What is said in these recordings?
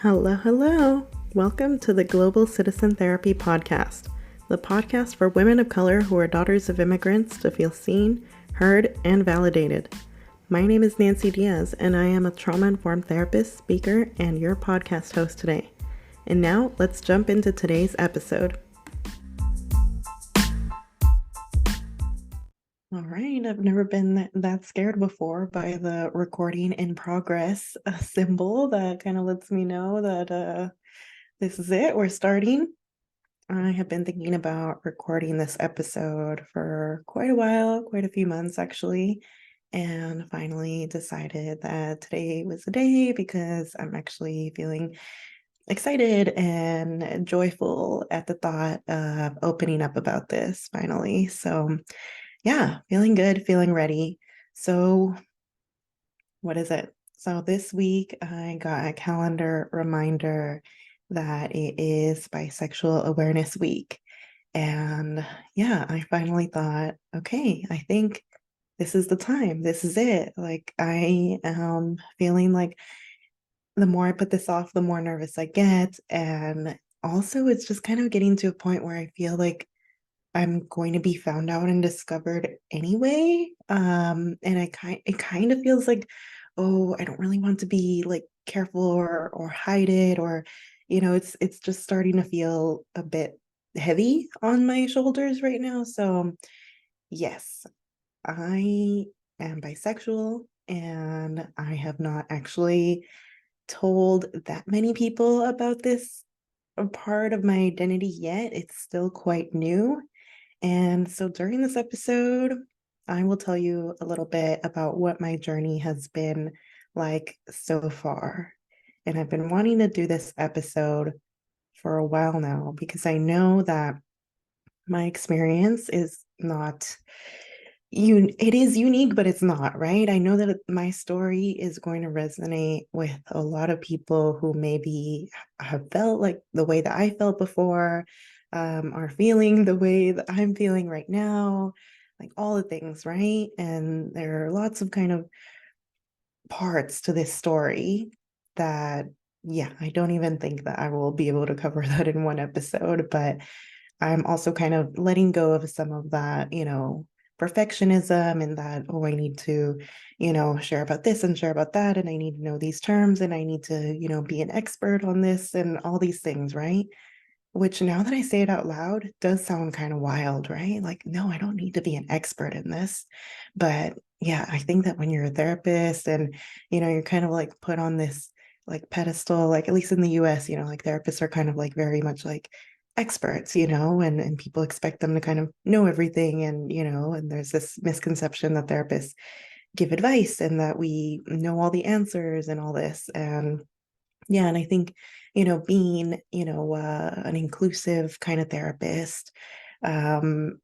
Hello, hello. Welcome to the Global Citizen Therapy Podcast, the podcast for women of color who are daughters of immigrants to feel seen, heard, and validated. My name is Nancy Diaz, and I am a trauma-informed therapist, speaker, and your podcast host today. And now, let's jump into today's episode. All right, I've never been that scared before by the recording in progress symbol that kind of lets me know that this is it, we're starting. I have been thinking about recording this episode for quite a while, quite a few months actually, and finally decided that today was the day because I'm actually feeling excited and joyful at the thought of opening up about this finally. So yeah, feeling good, feeling ready. So what is it? So this week I got a calendar reminder that it is Bisexual Awareness Week. And yeah, I finally thought, okay, I think this is the time. This is it. Like I am feeling like the more I put this off, the more nervous I get. And also it's just kind of getting to a point where I feel like I'm going to be found out and discovered anyway. And it kind of feels like, oh, I don't really want to be like careful or hide it, or it's just starting to feel a bit heavy on my shoulders right now. So yes, I am bisexual and I have not actually told that many people about this part of my identity yet. It's still quite new. And so during this episode, I will tell you a little bit about what my journey has been like so far. And I've been wanting to do this episode for a while now because I know that my experience is not it is unique, but it's not, right? I know that my story is going to resonate with a lot of people who maybe have felt like the way that I felt before, are feeling the way that I'm feeling right now, like all the things, right? And there are lots of kind of parts to this story that, yeah, I don't even think that I will be able to cover that in one episode, but I'm also kind of letting go of some of that, perfectionism and that, oh, I need to, share about this and share about that. And I need to know these terms and I need to, be an expert on this and all these things, right? Which now that I say it out loud does sound kind of wild, right? Like, no, I don't need to be an expert in this. But yeah, I think that when you're a therapist and, you're kind of like put on this like pedestal, like at least in the US, like therapists are kind of like very much like experts, and people expect them to kind of know everything. And, and there's this misconception that therapists give advice and that we know all the answers and all this. And yeah, and I think, being, an inclusive kind of therapist, um,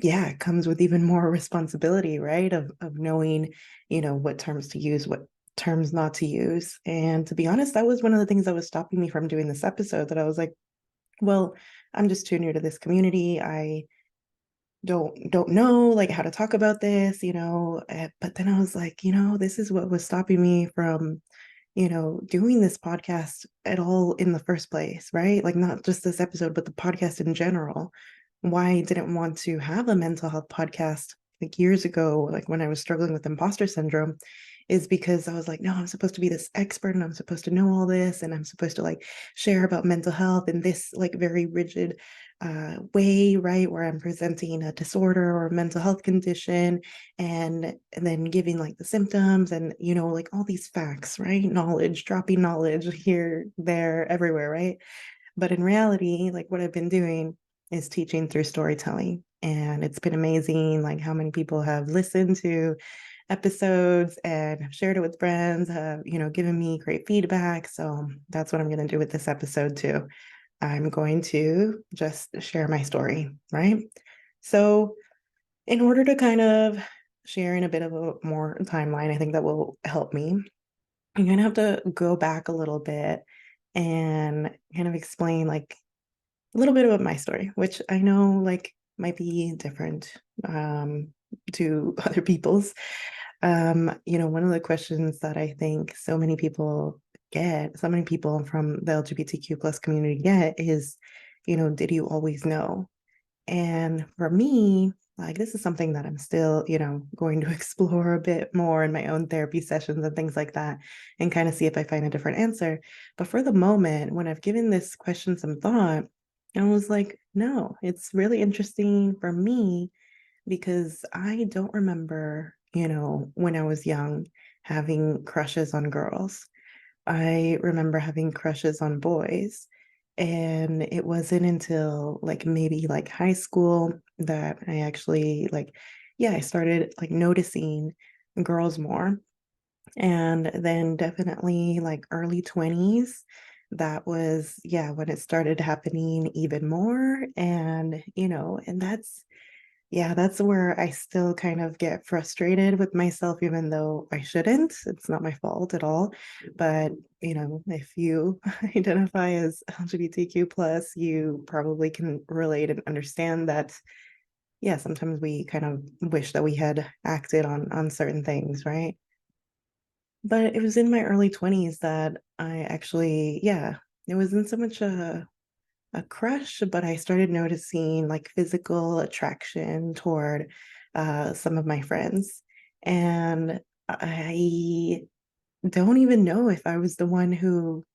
yeah, it comes with even more responsibility, right? Of knowing, what terms to use, what terms not to use. And to be honest, that was one of the things that was stopping me from doing this episode, that I was like, well, I'm just too new to this community. I don't know like how to talk about this, but then I was like, this is what was stopping me from doing this podcast at all in the first place, right? Like not just this episode, but the podcast in general. Why I didn't want to have a mental health podcast like years ago, like when I was struggling with imposter syndrome, is because I was like, no, I'm supposed to be this expert and I'm supposed to know all this and I'm supposed to like share about mental health in this like very rigid way, right? Where I'm presenting a disorder or a mental health condition and then giving like the symptoms and like all these facts, right? Knowledge, dropping knowledge here, there, everywhere, right? But in reality, like what I've been doing is teaching through storytelling. And it's been amazing, like how many people have listened to episodes and have shared it with friends, have, given me great feedback. So that's what I'm going to do with this episode too. I'm going to just share my story, right? So in order to kind of share in a bit of a more timeline, I think that will help me. I'm going to have to go back a little bit and kind of explain like a little bit about my story, which I know like might be different to other people's. One of the questions that I think so many people get, so many people from the LGBTQ plus community get is, did you always know? And for me, like this is something that I'm still, going to explore a bit more in my own therapy sessions and things like that, and kind of see if I find a different answer. But for the moment, when I've given this question some thought, I was like, no, it's really interesting for me because I don't remember, when I was young having crushes on girls. I remember having crushes on boys. And it wasn't until like maybe like high school that I actually like, yeah, I started like noticing girls more. And then definitely like early 20s, that was, yeah, when it started happening even more. And, and that's where I still kind of get frustrated with myself, even though I shouldn't. It's not my fault at all. But, if you identify as LGBTQ plus, you probably can relate and understand that, yeah, sometimes we kind of wish that we had acted on certain things, right? But it was in my early 20s that I actually, yeah, it wasn't so much a crush, but I started noticing like physical attraction toward some of my friends. And I don't even know if I was the one who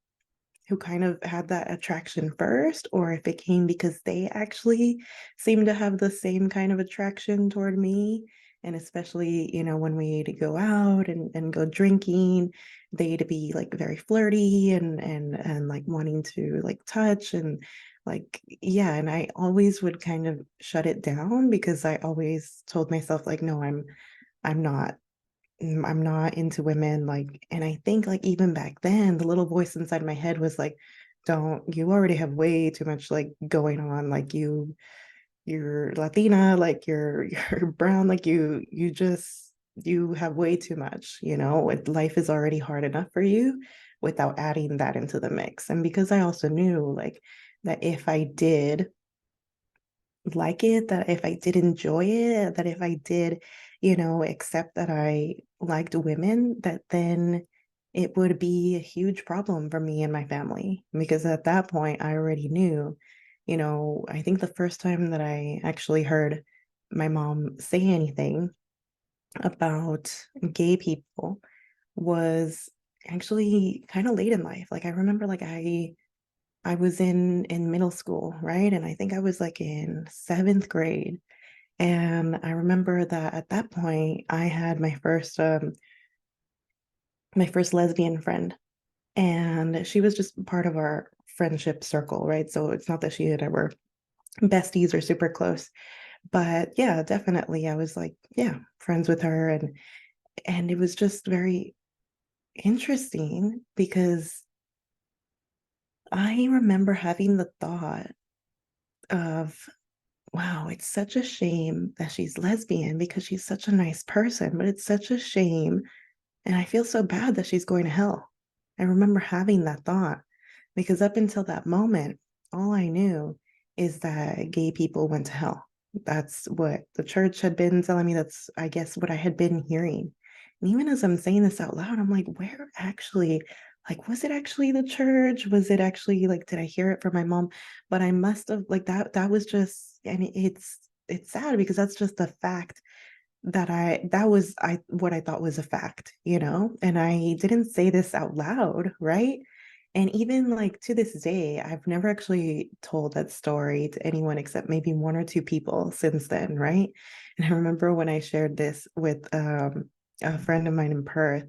kind of had that attraction first, or if it came because they actually seemed to have the same kind of attraction toward me. And especially, when we'd go out and go drinking, they'd be like very flirty and like wanting to like touch and like, yeah. And I always would kind of shut it down because I always told myself like, no, I'm not. I'm not into women. Like, and I think like even back then, the little voice inside my head was like, don't, you already have way too much like going on. Like you're Latina, like you're brown, like you have way too much, life is already hard enough for you without adding that into the mix. And because I also knew like that if I did like it, that if I did enjoy it, that if I did, accept that I liked women, that then it would be a huge problem for me and my family. Because at that point, I already knew, I think the first time that I actually heard my mom say anything about gay people was actually kind of late in life. Like I remember like I was in middle school, right? And I think I was like in seventh grade. And I remember that at that point I had my first lesbian friend. And she was just part of our friendship circle, right? So it's not that she and I were besties or super close. But yeah, definitely I was like, yeah, friends with her. And it was just very interesting because I remember having the thought of wow, it's such a shame that she's lesbian because she's such a nice person, but it's such a shame. And I feel so bad that she's going to hell. I remember having that thought because up until that moment, all I knew is that gay people went to hell. That's what the church had been telling me. That's, I guess, what I had been hearing. And even as I'm saying this out loud, I'm like, where actually, like, was it actually the church? Was it actually like, did I hear it from my mom? But I must have like that was just, and it's sad because that's just a fact that was I what I thought was a fact, and I didn't say this out loud, right? And even like to this day, I've never actually told that story to anyone except maybe one or two people since then, right? And I remember when I shared this with a friend of mine in Perth,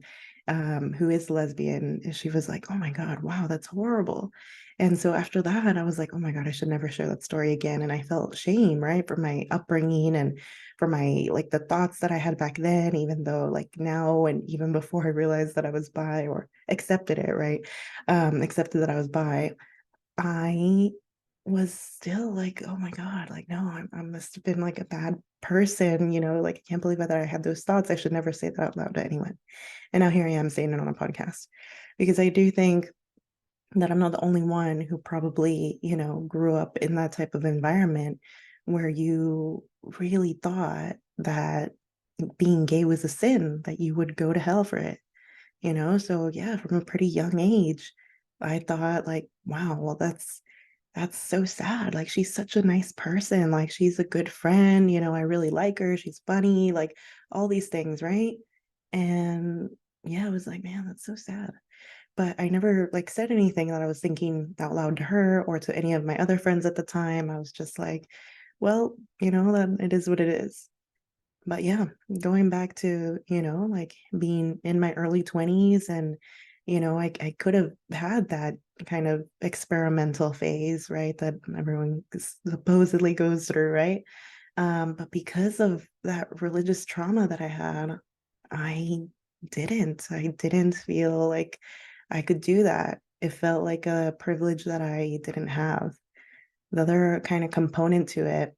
who is lesbian, and she was like, "Oh my God, wow, that's horrible." And so after that, I was like, "Oh my God, I should never share that story again." And I felt shame, right, for my upbringing and for my like the thoughts that I had back then, even though like now and even before I realized that I was bi or accepted it, right? Accepted that I was bi, I was still like, oh my God, like, no, I must have been like a bad person, like I can't believe that I had those thoughts. I should never say that out loud to anyone. And now here I am saying it on a podcast because I do think that I'm not the only one who probably, grew up in that type of environment where you really thought that being gay was a sin, that you would go to hell for it. So yeah, from a pretty young age, I thought like, wow, well, that's so sad. Like she's such a nice person. Like she's a good friend, I really like her. She's funny, like all these things, right? And yeah, I was like, man, that's so sad. But I never like said anything that I was thinking out loud to her or to any of my other friends at the time. I was just like, well, that it is what it is. But yeah, going back to, like being in my early 20s and, I could have had that kind of experimental phase, right? That everyone supposedly goes through, right? But because of that religious trauma that I had, I I didn't feel like I could do that. It felt like a privilege that I didn't have. The other kind of component to it,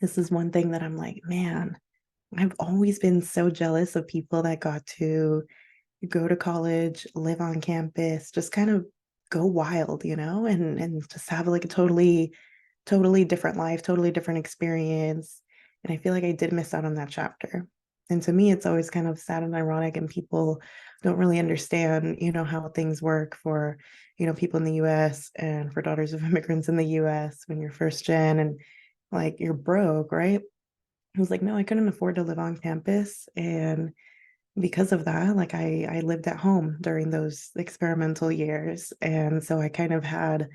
this is one thing that I'm like, man, I've always been so jealous of people that got to go to college, live on campus, just kind of go wild, and just have like a totally different life, totally different experience. And I feel like I did miss out on that chapter. And to me, it's always kind of sad and ironic, and people don't really understand, how things work for, people in the US and for daughters of immigrants in the US when you're first gen and like you're broke, right? I was like, no, I couldn't afford to live on campus. And because of that, like I lived at home during those experimental years. And so I kind of had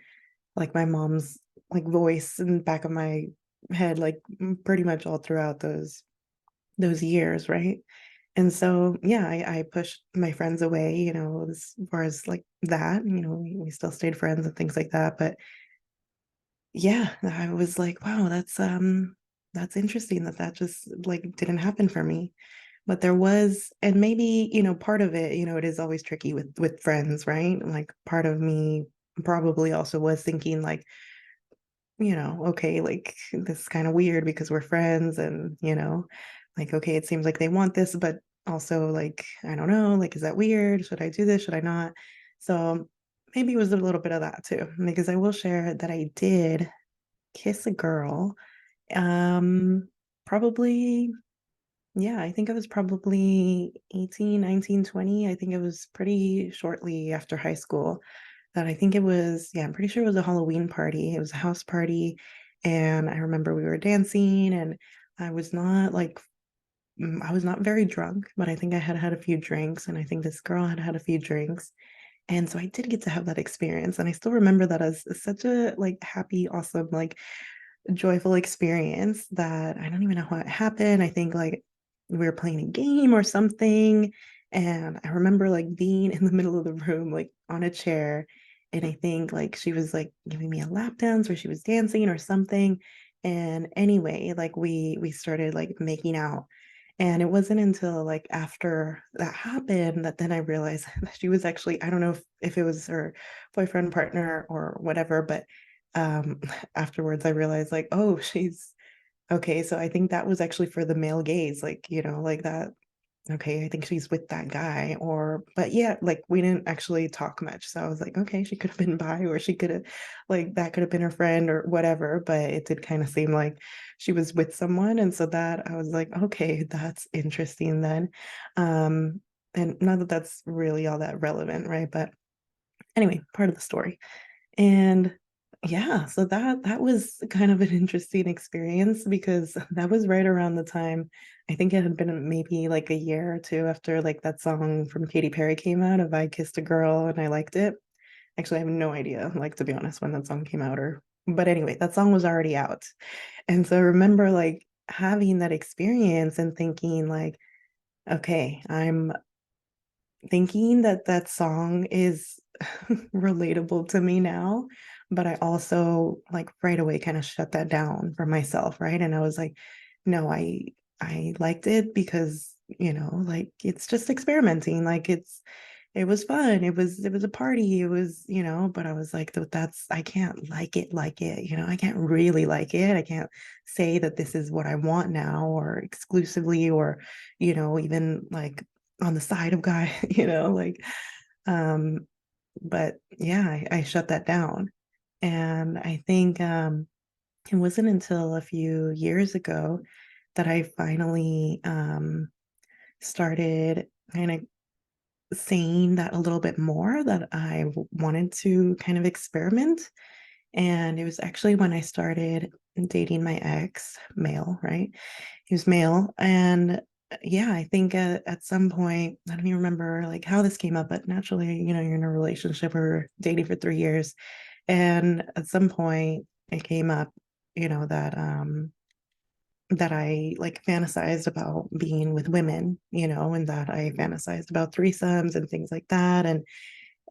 like my mom's like voice in the back of my head, like pretty much all throughout those years, right? And so yeah, I pushed my friends away, as far as like that, we still stayed friends and things like that. But yeah, I was like, wow, that's interesting that that just like didn't happen for me. But there was, and maybe, part of it, it is always tricky with friends, right? Like part of me probably also was thinking like, okay, like this is kind of weird because we're friends and, like okay, it seems like they want this, but also like I don't know, like is that weird? Should I do this? Should I not? So maybe it was a little bit of that too, because I will share that I did kiss a girl. Um, Probably, yeah, I think I was probably 18, 19, 20. I think it was pretty shortly after high school that I think it was, yeah, I'm pretty sure it was a Halloween party. It was a house party. And I remember we were dancing and I was not like, I was not very drunk, but I think I had had a few drinks and I think this girl had had a few drinks. And so I did get to have that experience. And I still remember that as such a like happy, awesome, like joyful experience that I don't even know how it happened. I think like we were playing a game or something. And I remember like being in the middle of the room, like on a chair. And I think like she was like giving me a lap dance or she was dancing or something. And anyway, like we started like making out. And it wasn't until like after that happened that then I realized that she was actually, I don't know if it was her boyfriend, partner, or whatever, but um afterwards I realized like, oh, she's okay. So I think that was actually for the male gaze, like, like that. Okay, I think she's with that guy. Or, but yeah, like we didn't actually talk much. So I was like, okay, she could have been bi, or she could have, like, that could have been her friend or whatever. But it did kind of seem like she was with someone. And so that I was like, okay, that's interesting then. And not that that's really all that relevant, right? But anyway, part of the story. And yeah, so that was kind of an interesting experience because that was right around the time I think it had been maybe like a year or two after like that song from Katy Perry came out of I Kissed a Girl and I Liked It. Actually, I have no idea, like to be honest, when that song came out or but anyway, that song was already out. And so I remember like having that experience and thinking like, okay, I'm thinking that that song is relatable to me now, but I also like right away kind of shut that down for myself, right? And I was like, no, I liked it because, like it's just experimenting. Like it was fun. It was a party. It was, but I was like, that's I can't like it, I can't really like it. I can't say that this is what I want now or exclusively or, even like on the side of guy, like um but yeah, I shut that down. And I think it wasn't until a few years ago that I finally started kind of saying that a little bit more, that I wanted to kind of experiment. And it was actually when I started dating my ex, male, right? He was male. And yeah, I think at some point, I don't even remember like how this came up, but naturally, you're in a relationship or dating for 3 years. And at some point it came up, that I like fantasized about being with women, and that I fantasized about threesomes and things like that.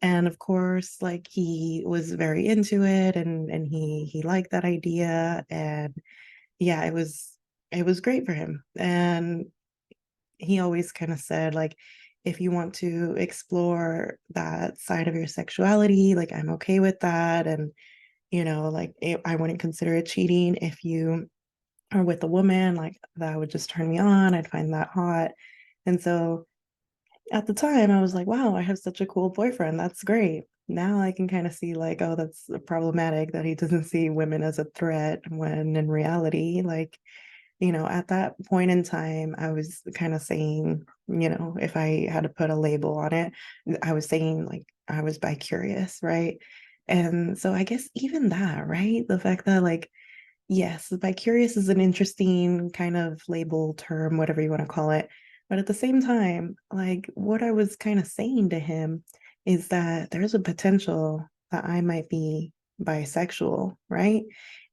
And of course, like he was very into it, and he liked that idea. And yeah, it was great for him. And he always kind of said, like, if you want to explore that side of your sexuality, like I'm okay with that. And like I wouldn't consider it cheating if you are with a woman, like that would just turn me on. I'd find that hot. And so at the time I was like, wow, I have such a cool boyfriend. That's great. Now I can kind of see like, oh, that's problematic that he doesn't see women as a threat, when in reality, like, at that point in time, I was kind of saying, if I had to put a label on it, I was saying like I was bi curious, right? And so I guess even that, right? The fact that like, yes, bicurious is an interesting kind of label term, whatever you want to call it. But at the same time, like what I was kind of saying to him is that there's a potential that I might be bisexual, right?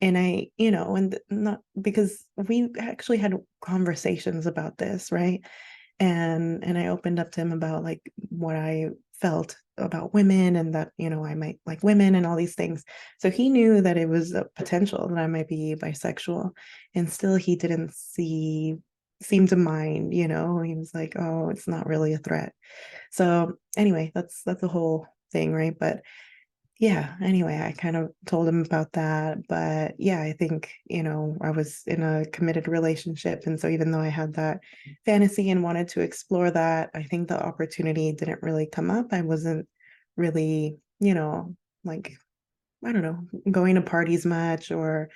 And and not because we actually had conversations about this, right? And I opened up to him about like what I felt about women, and that I might like women and all these things. So he knew that it was a potential that I might be bisexual, and still he didn't seem to mind. He was like, oh, it's not really a threat. So anyway, that's the whole thing, right? But yeah, anyway, I kind of told him about that. But yeah, I think, I was in a committed relationship. And so even though I had that fantasy and wanted to explore that, I think the opportunity didn't really come up. I wasn't really, like, I don't know, going to parties much, or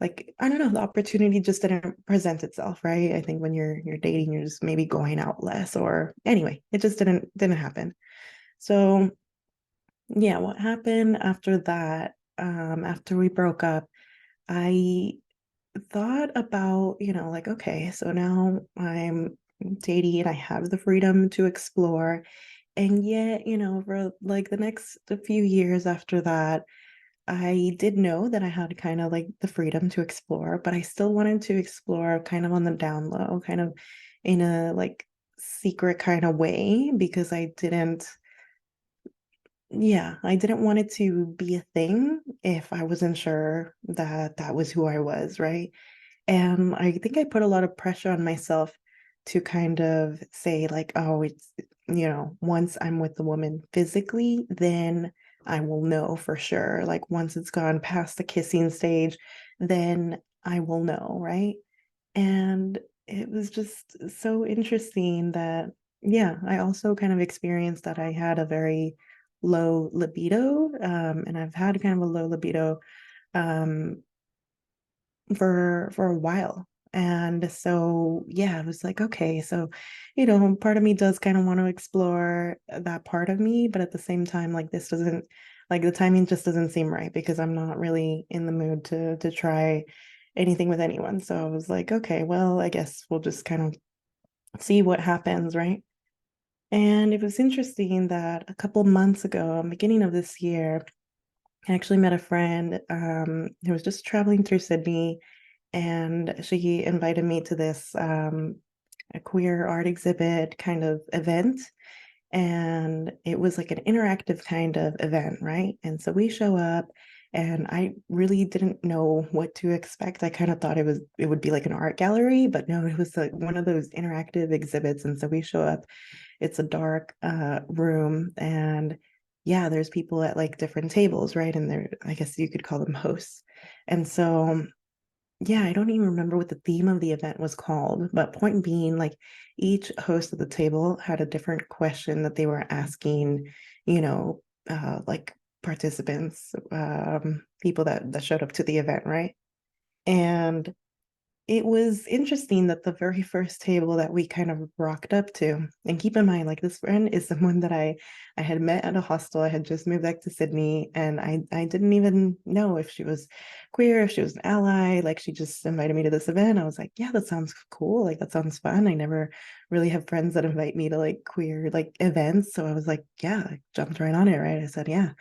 like, I don't know, the opportunity just didn't present itself, right? I think when you're dating, you're just maybe going out less, or anyway, it just didn't happen. So yeah, what happened after that, after we broke up, I thought about, like, okay, so now I'm dating, I have the freedom to explore. And yet, for like the next few years after that, I did know that I had kind of like the freedom to explore, but I still wanted to explore kind of on the down low, kind of in a like secret kind of way, because I didn't want it to be a thing if I wasn't sure that that was who I was, right? And I think I put a lot of pressure on myself to kind of say, like, oh, it's, once I'm with the woman physically, then I will know for sure. Like, once it's gone past the kissing stage, then I will know, right? And it was just so interesting that, yeah, I also kind of experienced that I had a very low libido. And I've had kind of a low libido um, for a while. And so, yeah, it was like, okay, so, part of me does kind of want to explore that part of me, but at the same time, like this doesn't, like the timing just doesn't seem right, because I'm not really in the mood to try anything with anyone. So I was like, okay, well, I guess we'll just kind of see what happens, right? And it was interesting that a couple months ago, beginning of this year, I actually met a friend who was just traveling through Sydney, and she invited me to this a queer art exhibit kind of event. And it was like an interactive kind of event, right? And so we show up, and I really didn't know what to expect. I kind of thought it would be like an art gallery, but no, it was like one of those interactive exhibits. And so we show up, it's a dark room, and yeah, there's people at like different tables, right? And they're, I guess you could call them hosts. And so yeah, I don't even remember what the theme of the event was called, but point being, like each host of the table had a different question that they were asking, like participants, people that showed up to the event, right? And it was interesting that the very first table that we kind of rocked up to, and keep in mind, like this friend is someone that I had met at a hostel. I had just moved back to Sydney, and I didn't even know if she was queer, if she was an ally. Like she just invited me to this event. I was like, yeah, that sounds cool. Like that sounds fun. I never really have friends that invite me to like queer like events. So I was like, yeah, I jumped right on it, right? I said, yeah.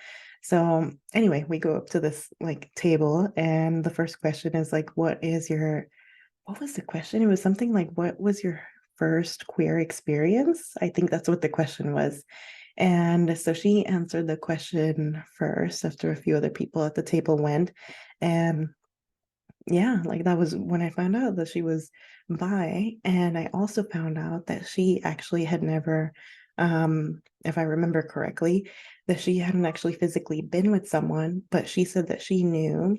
So anyway, we go up to this like table, and the first question is like, what was the question? It was something like, what was your first queer experience? I think that's what the question was. And so she answered the question first after a few other people at the table went. And yeah, like that was when I found out that she was bi. And I also found out that she actually had never, if I remember correctly, that she hadn't actually physically been with someone, but she said that she knew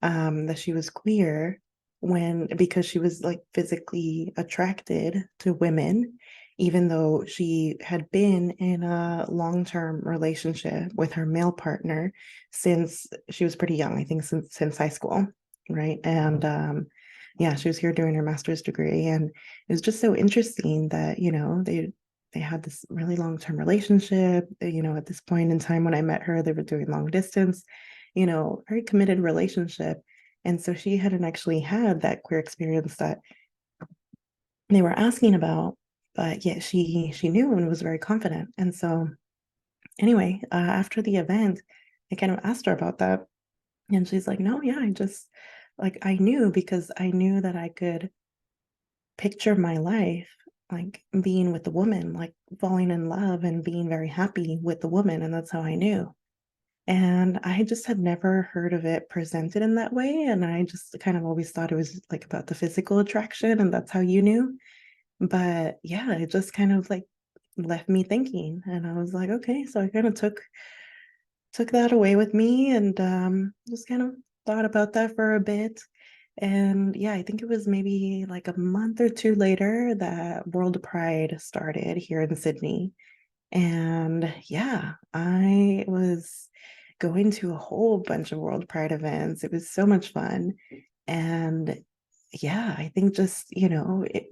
that she was queer when because she was like physically attracted to women, even though she had been in a long-term relationship with her male partner since she was pretty young, I think since high school, right? And yeah, she was here doing her master's degree, and it was just so interesting that they had this really long-term relationship. At this point in time when I met her, they were doing long distance, very committed relationship. And so she hadn't actually had that queer experience that they were asking about, but yet she knew and was very confident. And so anyway, after the event, I kind of asked her about that. And she's like, no, yeah, I just like I knew because I knew that I could picture my life like being with the woman, like falling in love and being very happy with the woman. And that's how I knew. And I just had never heard of it presented in that way. And I just kind of always thought it was like about the physical attraction and that's how you knew. But yeah, it just kind of like left me thinking. And I was like, okay, so I kind of took that away with me and just kind of thought about that for a bit. And yeah, I think it was maybe like a month or two later that World Pride started here in Sydney. And yeah, I was going to a whole bunch of World Pride events. It was so much fun. And yeah, I think just,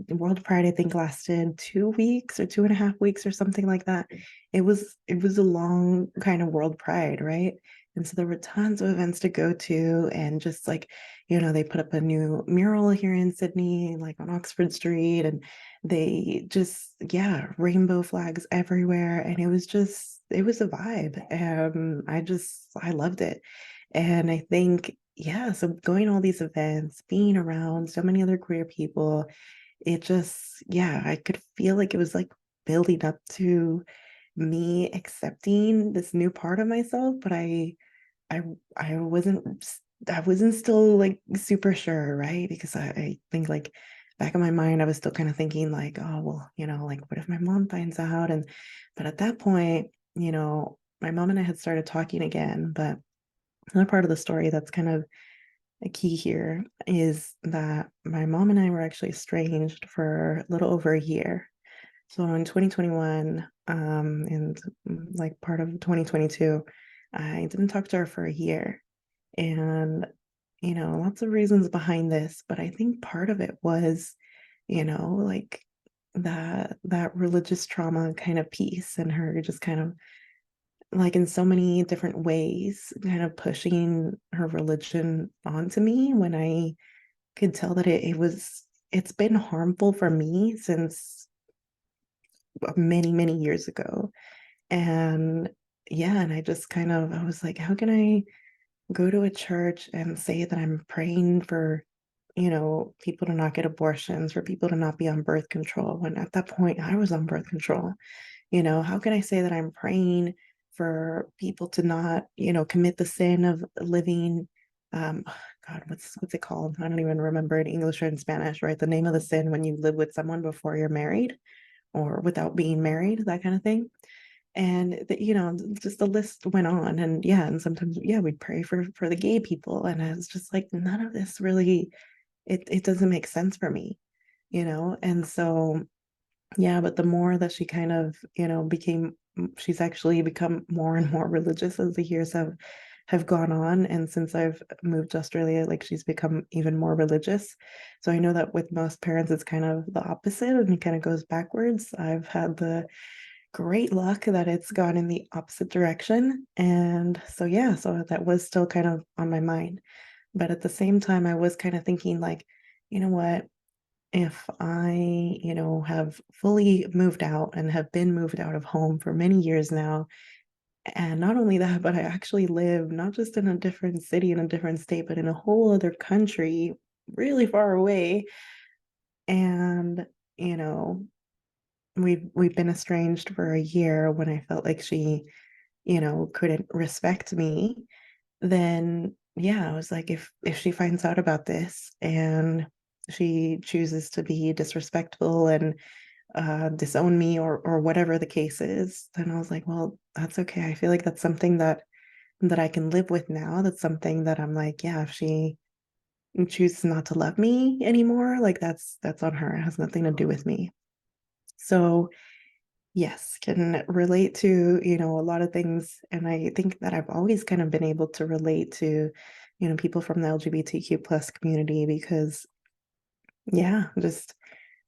World Pride, I think lasted 2 weeks or 2.5 weeks or something like that. It was a long kind of World Pride, right? And so there were tons of events to go to, and just like, they put up a new mural here in Sydney, like on Oxford Street, and they just, yeah, rainbow flags everywhere. And it was a vibe. I loved it. And I think, yeah, so going to all these events, being around so many other queer people, it just, yeah, I could feel like it was like building up to me accepting this new part of myself, but I I wasn't I wasn't still like super sure, right? Because I think like back in my mind, I was still kind of thinking like, oh well, like what if my mom finds out? And but at that point, my mom and I had started talking again, but another part of the story that's kind of a key here is that my mom and I were actually estranged for a little over a year. So in 2021, and like part of 2022, I didn't talk to her for a year. And, lots of reasons behind this, but I think part of it was, like that religious trauma kind of piece, and her just kind of like in so many different ways, kind of pushing her religion onto me when I could tell that it's been harmful for me since many, many years ago. And yeah, and I was like, how can I go to a church and say that I'm praying for, people to not get abortions, for people to not be on birth control, when at that point I was on birth control? How can I say that I'm praying for people to not, commit the sin of living, um, God, what's it called? I don't even remember in English or in Spanish, right? The name of the sin when you live with someone before you're married or without being married, that kind of thing. And just the list went on. And yeah, and sometimes, yeah, we'd pray for the gay people. And I was just like, none of this really, it doesn't make sense for me, And so yeah, but the more that she kind of, she's actually become more and more religious as the years have have gone on. And since I've moved to Australia, like she's become even more religious. So I know that with most parents, it's kind of the opposite and it kind of goes backwards. I've had the great luck that it's gone in the opposite direction. And so, yeah, so that was still kind of on my mind. But at the same time, I was kind of thinking, like, you know what? If I, have fully moved out and have been moved out of home for many years now, and not only that, but I actually live not just in a different city, in a different state, but in a whole other country, really far away. And, you know, we've been estranged for a year when I felt like she, couldn't respect me, then yeah, I was like, if she finds out about this and she chooses to be disrespectful and disown me or whatever the case is, then I was like, well, that's okay. I feel like that's something that I can live with now. That's something that I'm like, yeah, if she chooses not to love me anymore, like that's on her. It has nothing to do with me. So yes, can relate to, a lot of things. And I think that I've always kind of been able to relate to, people from the LGBTQ plus community because yeah, just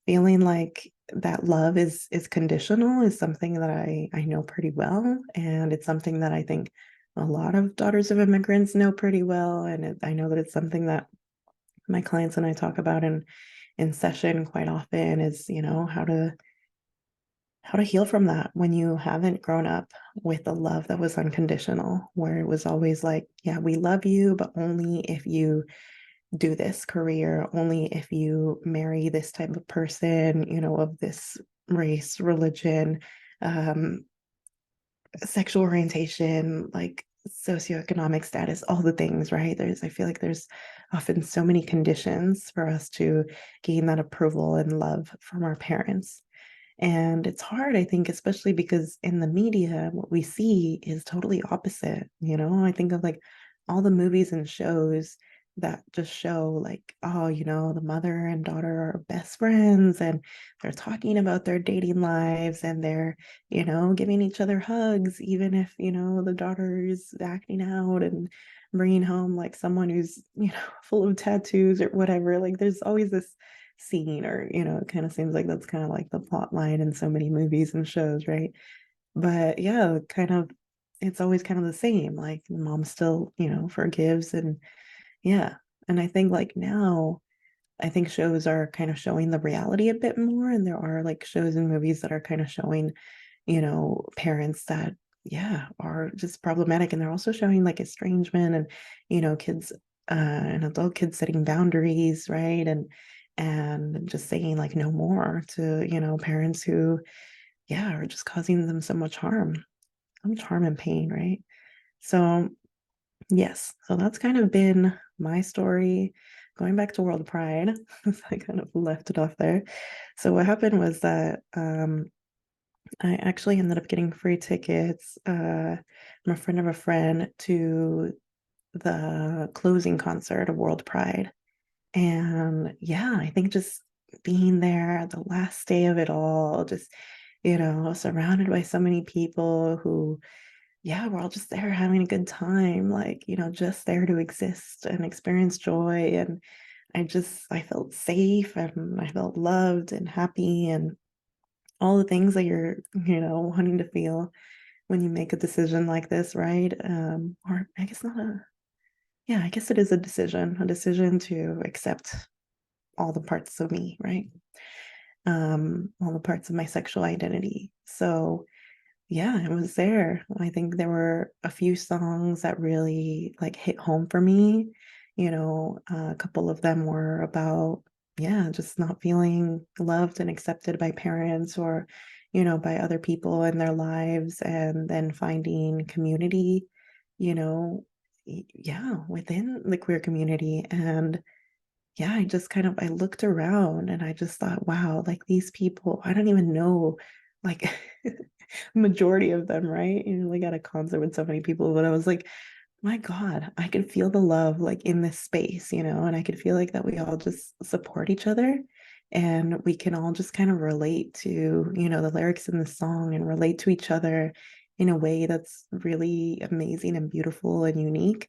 feeling like that love is conditional is something that I know pretty well. And it's something that I think a lot of daughters of immigrants know pretty well. And I know that it's something that my clients and I talk about in session quite often is, how to heal from that when you haven't grown up with a love that was unconditional, where it was always like, yeah, we love you, but only if you do this career, only if you marry this type of person, of this race, religion, um, sexual orientation, like socioeconomic status, all the things, right? I feel like there's often so many conditions for us to gain that approval and love from our parents. And it's hard, I think, especially because in the media, what we see is totally opposite. I think of like all the movies and shows that just show like, oh, the mother and daughter are best friends and they're talking about their dating lives and they're, giving each other hugs, even if, the daughter is acting out and bringing home like someone who's, full of tattoos or whatever. Like there's always this scene or it kind of seems like that's kind of like the plot line in so many movies and shows, right? But yeah, kind of it's always kind of the same, like the mom still forgives. And yeah, and I think like now I think shows are kind of showing the reality a bit more, and there are like shows and movies that are kind of showing parents that yeah are just problematic, and they're also showing like estrangement and kids and adult kids setting boundaries, right? And just saying like no more to parents who yeah are just causing them so much harm and pain, right? So yes, so that's kind of been my story. Going back to World Pride, I kind of left it off there. So what happened was that I actually ended up getting free tickets from a friend of a friend to the closing concert of World Pride. And yeah, I think just being there the last day of it all, just, surrounded by so many people who, yeah, we're all just there having a good time, like, just there to exist and experience joy. And I felt safe and I felt loved and happy and all the things that you're, wanting to feel when you make a decision like this, right? Or I guess not yeah, I guess it is a decision to accept all the parts of me, right? All the parts of my sexual identity. So yeah, it was there. I think there were a few songs that really like hit home for me. A couple of them were about, yeah, just not feeling loved and accepted by parents or, by other people in their lives, and then finding community, you know, yeah, within the queer community. And yeah, I looked around and I just thought, wow, like these people, I don't even know, like majority of them, right? Like at a concert with so many people, but I was like, my God, I could feel the love like in this space, and I could feel like that we all just support each other and we can all just kind of relate to, the lyrics in the song and relate to each other in a way that's really amazing and beautiful and unique.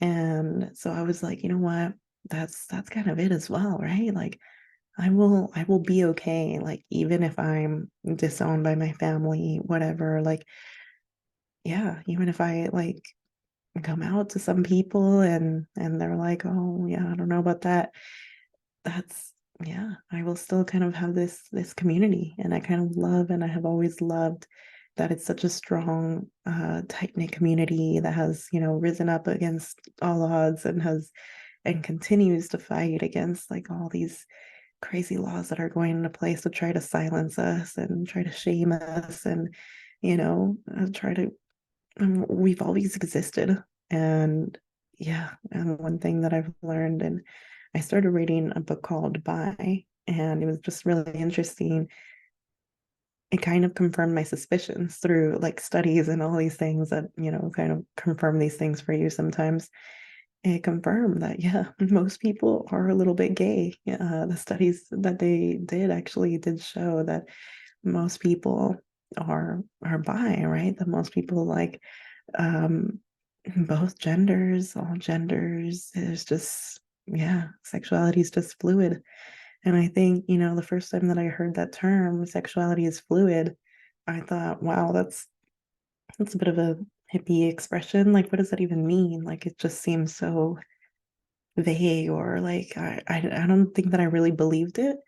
And so I was like, you know what? That's kind of it as well, right? Like I will be okay, like even if I'm disowned by my family, whatever, like yeah, even if I like come out to some people and they're like, "Oh, yeah, I don't know about that." That's yeah, I will still kind of have this community, and I kind of love and I have always loved that it's such a strong tight-knit community that has, risen up against all odds and has and continues to fight against like all these crazy laws that are going into place to try to silence us and try to shame us and try to we've always existed. And yeah, and one thing that I've learned, and I started reading a book called Bi, and it was just really interesting. It kind of confirmed my suspicions through like studies and all these things that, kind of confirm these things for you sometimes. It confirmed that, yeah, most people are a little bit gay. The studies that they did actually did show that most people are bi, right? That most people like um both genders, all genders. There's just yeah, sexuality is just fluid. And I think, the first time that I heard that term, sexuality is fluid, I thought, wow, that's a bit of a hippie expression. Like, what does that even mean? Like, it just seems so vague, or like I don't think that I really believed it.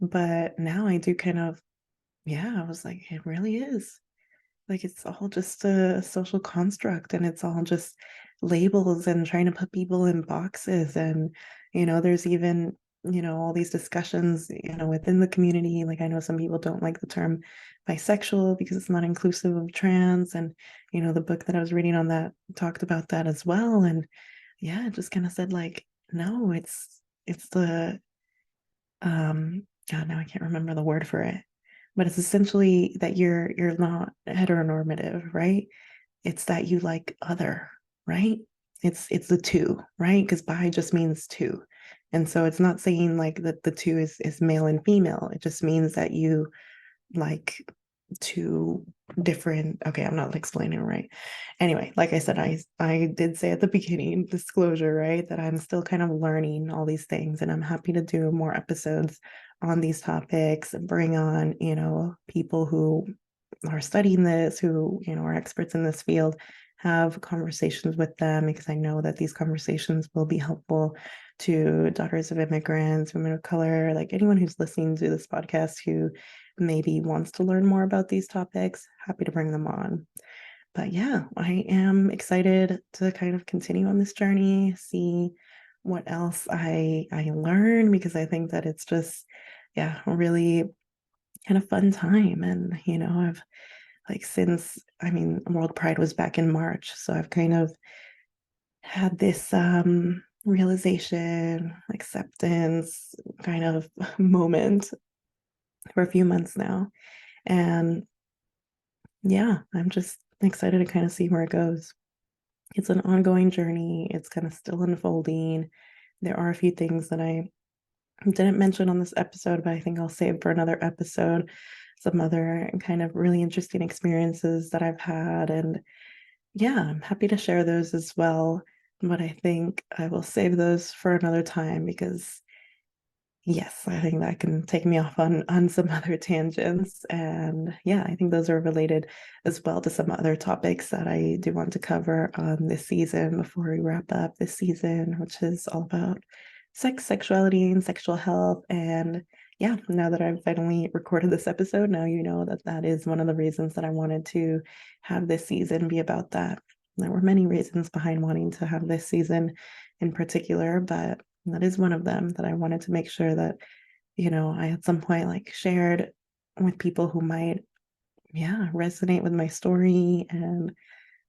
But now I do kind of, yeah, I was like, it really is. Like it's all just a social construct, and it's all just labels and trying to put people in boxes. And, there's even, all these discussions, within the community. Like I know some people don't like the term bisexual because it's not inclusive of trans. And, the book that I was reading on that talked about that as well. And yeah, it just kind of said like, no, it's the God, now I can't remember the word for it, but it's essentially that you're not heteronormative, right? It's that you like other, right? It's the two, right? Because bi just means two. And so it's not saying like that the two is male and female. It just means that you like two different, okay, I'm not explaining it right. Anyway, like I said, I did say at the beginning, disclosure, right, that I'm still kind of learning all these things, and I'm happy to do more episodes on these topics and bring on, people who are studying this, who, are experts in this field, have conversations with them, because I know that these conversations will be helpful to daughters of immigrants, women of color, like anyone who's listening to this podcast who maybe wants to learn more about these topics. Happy to bring them on. But yeah, I am excited to kind of continue on this journey, see what else I learn, because I think that it's just yeah, a really kind of fun time. And I've like since I mean World Pride was back in March, so I've kind of had this realization, acceptance kind of moment for a few months now. And yeah, I'm just excited to kind of see where it goes. It's an ongoing journey. It's kind of still unfolding. There are a few things that I didn't mention on this episode, but I think I'll save for another episode. Some other kind of really interesting experiences that I've had. And yeah, I'm happy to share those as well. But I think I will save those for another time, because yes, I think that can take me off on some other tangents. And yeah, I think those are related as well to some other topics that I do want to cover on this season before we wrap up this season, which is all about sex, sexuality, and sexual health. And yeah, now that I've finally recorded this episode, now you know that that is one of the reasons that I wanted to have this season be about that. There were many reasons behind wanting to have this season in particular, but that is one of them, that I wanted to make sure that, I at some point like shared with people who might, yeah, resonate with my story. And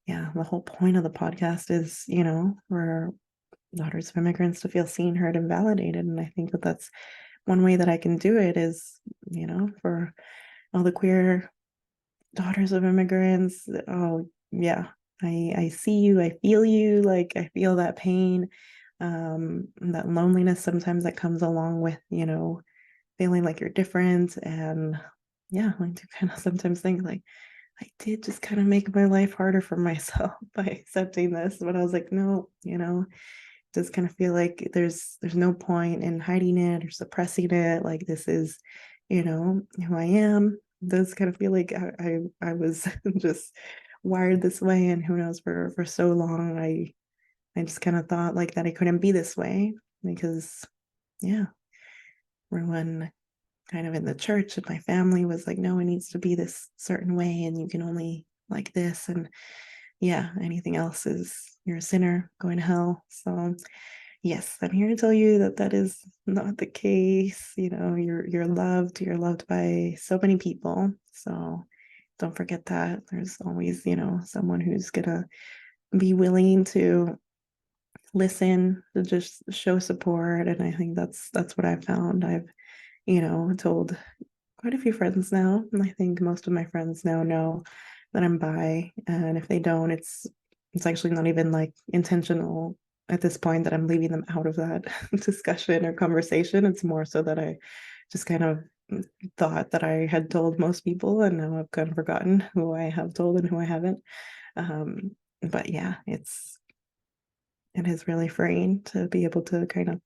yeah, the whole point of the podcast is, for daughters of immigrants to feel seen, heard, and validated. And I think that that's one way that I can do it is, for all the queer daughters of immigrants. Oh, yeah, I see you, I feel you, like I feel that pain, that loneliness sometimes that comes along with, feeling like you're different. And yeah, I do kind of sometimes think like, I did just kind of make my life harder for myself by accepting this. But I was like, no, just kind of feel like there's no point in hiding it or suppressing it. Like this is, who I am. It does kind of feel like I was just wired this way, and who knows, for so long I just kind of thought like that I couldn't be this way because yeah, everyone kind of in the church and my family was like, no, it needs to be this certain way and you can only like this, and yeah, anything else is you're a sinner going to hell. So yes, I'm here to tell you that that is not the case. You're loved by so many people. So don't forget that there's always, someone who's gonna be willing to listen, to just show support. And I think that's what I've found. I've, told quite a few friends now, and I think most of my friends now know that I'm bi. And if they don't, it's actually not even like intentional at this point that I'm leaving them out of that discussion or conversation. It's more so that I just kind of thought that I had told most people, and now I've kind of forgotten who I have told and who I haven't. But yeah, it is really freeing to be able to kind of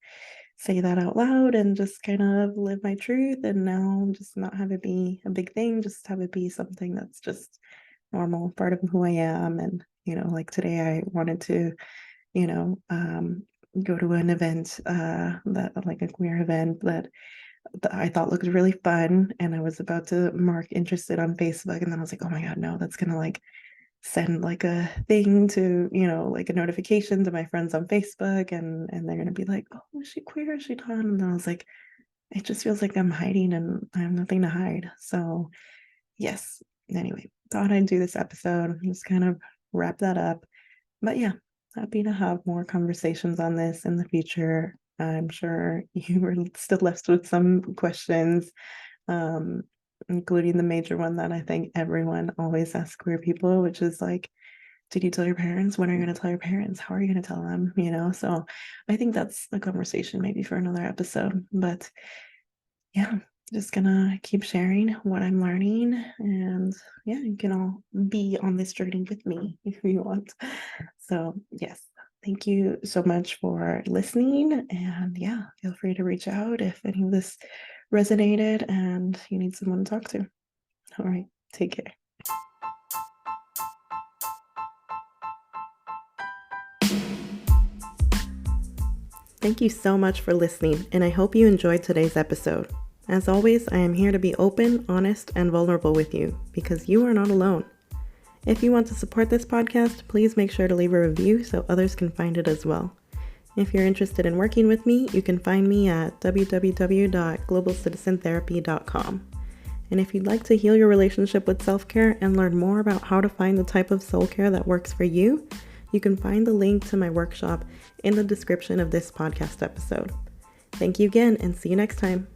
say that out loud and just kind of live my truth, and now just not have it be a big thing, just have it be something that's just normal part of who I am. And like today I wanted to go to an event that like a queer event that I thought looked really fun, and I was about to mark interested on Facebook, and then I was like, oh my god, no, that's gonna like send like a thing to, like a notification to my friends on Facebook, and they're gonna be like, oh, is she queer? Is she not? And then I was like, it just feels like I'm hiding and I have nothing to hide. So yes. Anyway, thought I'd do this episode, just kind of wrap that up. But yeah, happy to have more conversations on this in the future. I'm sure you were still left with some questions, including the major one that I think everyone always asks queer people, which is like, did you tell your parents? When are you going to tell your parents? How are you going to tell them? So I think that's a conversation maybe for another episode. But yeah, just gonna keep sharing what I'm learning, and yeah, you can all be on this journey with me if you want. So yes, thank you so much for listening, and yeah, feel free to reach out if any of this resonated and you need someone to talk to. All right, take care. Thank you so much for listening, and I hope you enjoyed today's episode. As always, I am here to be open, honest, and vulnerable with you because you are not alone. If you want to support this podcast, please make sure to leave a review so others can find it as well. If you're interested in working with me, you can find me at www.globalcitizentherapy.com. And if you'd like to heal your relationship with self-care and learn more about how to find the type of soul care that works for you, you can find the link to my workshop in the description of this podcast episode. Thank you again, and see you next time.